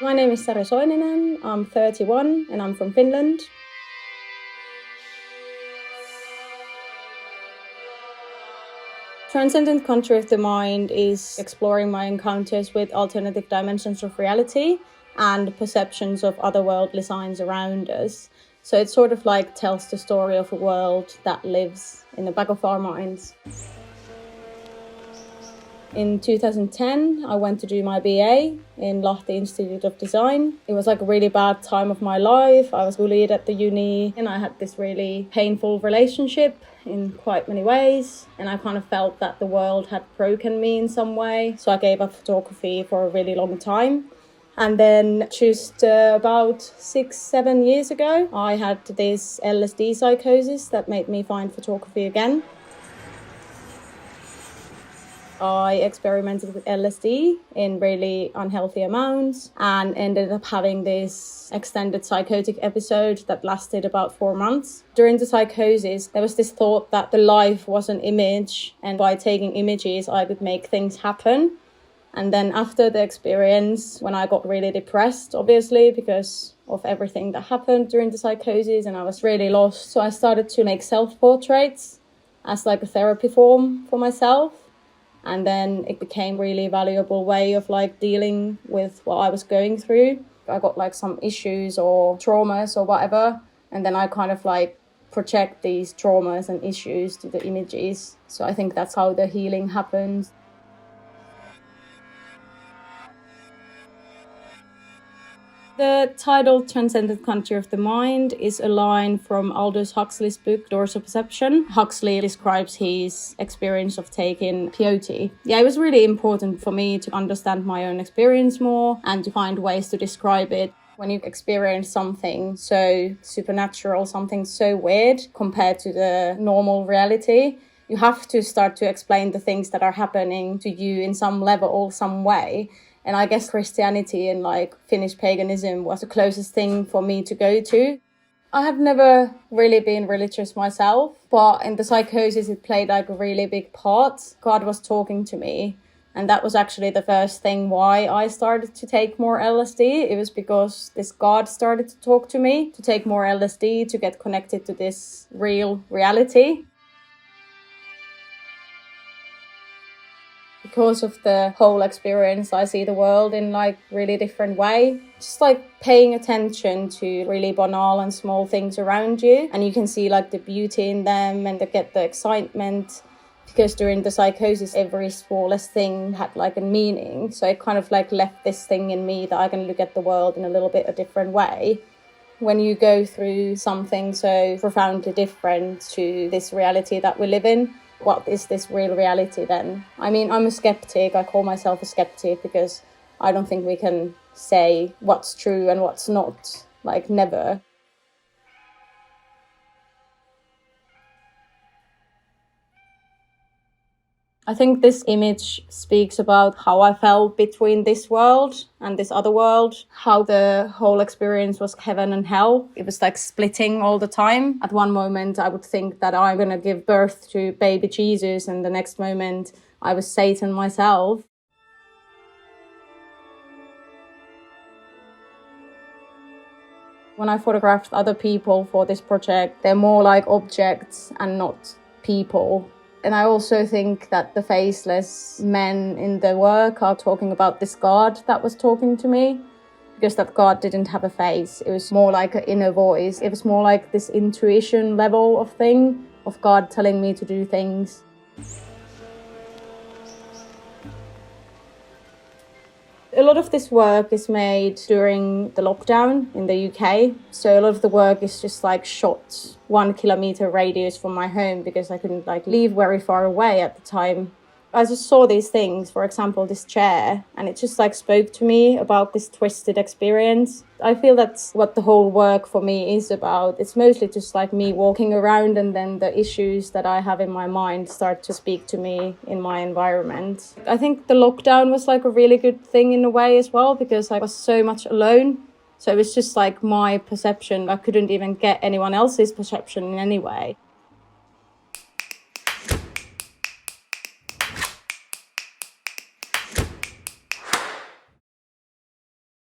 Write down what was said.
My name is Sari Soinnen, I'm 31 and I'm from Finland. Transcendent Country of the Mind is exploring my encounters with alternative dimensions of reality and perceptions of otherworldly signs around us. So it sort of like tells the story of a world that lives in the back of our minds. In 2010, I went to do my BA in Lahti Institute of Design. It was like a really bad time of my life. I was bullied at the uni and I had this really painful relationship in quite many ways. And I kind of felt that the world had broken me in some way. So I gave up photography for a really long time. And then just about 6-7 years ago, I had this LSD psychosis that made me find photography again. I experimented with LSD in really unhealthy amounts and ended up having this extended psychotic episode that lasted about 4 months. During the psychosis, there was this thought that the life was an image, and by taking images, I could make things happen. And then after the experience, when I got really depressed, obviously, because of everything that happened during the psychosis, and I was really lost. So I started to make self-portraits as like a therapy form for myself. And then it became a really valuable way of like dealing with what I was going through. I got like some issues or traumas or whatever. And then I kind of like project these traumas and issues to the images. So I think that's how the healing happens. The title Transcendent Country of the Mind is a line from Aldous Huxley's book Doors of Perception. Huxley describes his experience of taking peyote. Yeah, it was really important for me to understand my own experience more and to find ways to describe it. When you experience something so supernatural, something so weird compared to the normal reality, you have to start to explain the things that are happening to you in some level, some way. And I guess Christianity and like Finnish paganism was the closest thing for me to go to. I have never really been religious myself, but in the psychosis it played like a really big part. God was talking to me, and that was actually the first thing why I started to take more LSD. It was because this God started to talk to me, to take more LSD, to get connected to this real reality. Because of the whole experience, I see the world in like really different way. Just like paying attention to really banal and small things around you. And you can see like the beauty in them and get the excitement. Because during the psychosis, every smallest thing had like a meaning. So it kind of like left this thing in me that I can look at the world in a little bit a different way. When you go through something so profoundly different to this reality that we live in, what is this real reality then? I mean, I'm a skeptic. I call myself a skeptic because I don't think we can say what's true and what's not, like never. I think this image speaks about how I felt between this world and this other world, how the whole experience was heaven and hell. It was like splitting all the time. At one moment, I would think that I'm going to give birth to baby Jesus, and the next moment, I was Satan myself. When I photographed other people for this project, they're more like objects and not people. And I also think that the faceless men in the work are talking about this God that was talking to me, because that God didn't have a face. It was more like an inner voice. It was more like this intuition level of thing, of God telling me to do things. A lot of this work is made during the lockdown in the UK. So a lot of the work is just like shot 1 kilometer radius from my home because I couldn't like leave very far away at the time. I just saw these things, for example, this chair, and it just like spoke to me about this twisted experience. I feel that's what the whole work for me is about. It's mostly just like me walking around, and then the issues that I have in my mind start to speak to me in my environment. I think the lockdown was like a really good thing in a way as well, because I was so much alone. So it was just like my perception. I couldn't even get anyone else's perception in any way.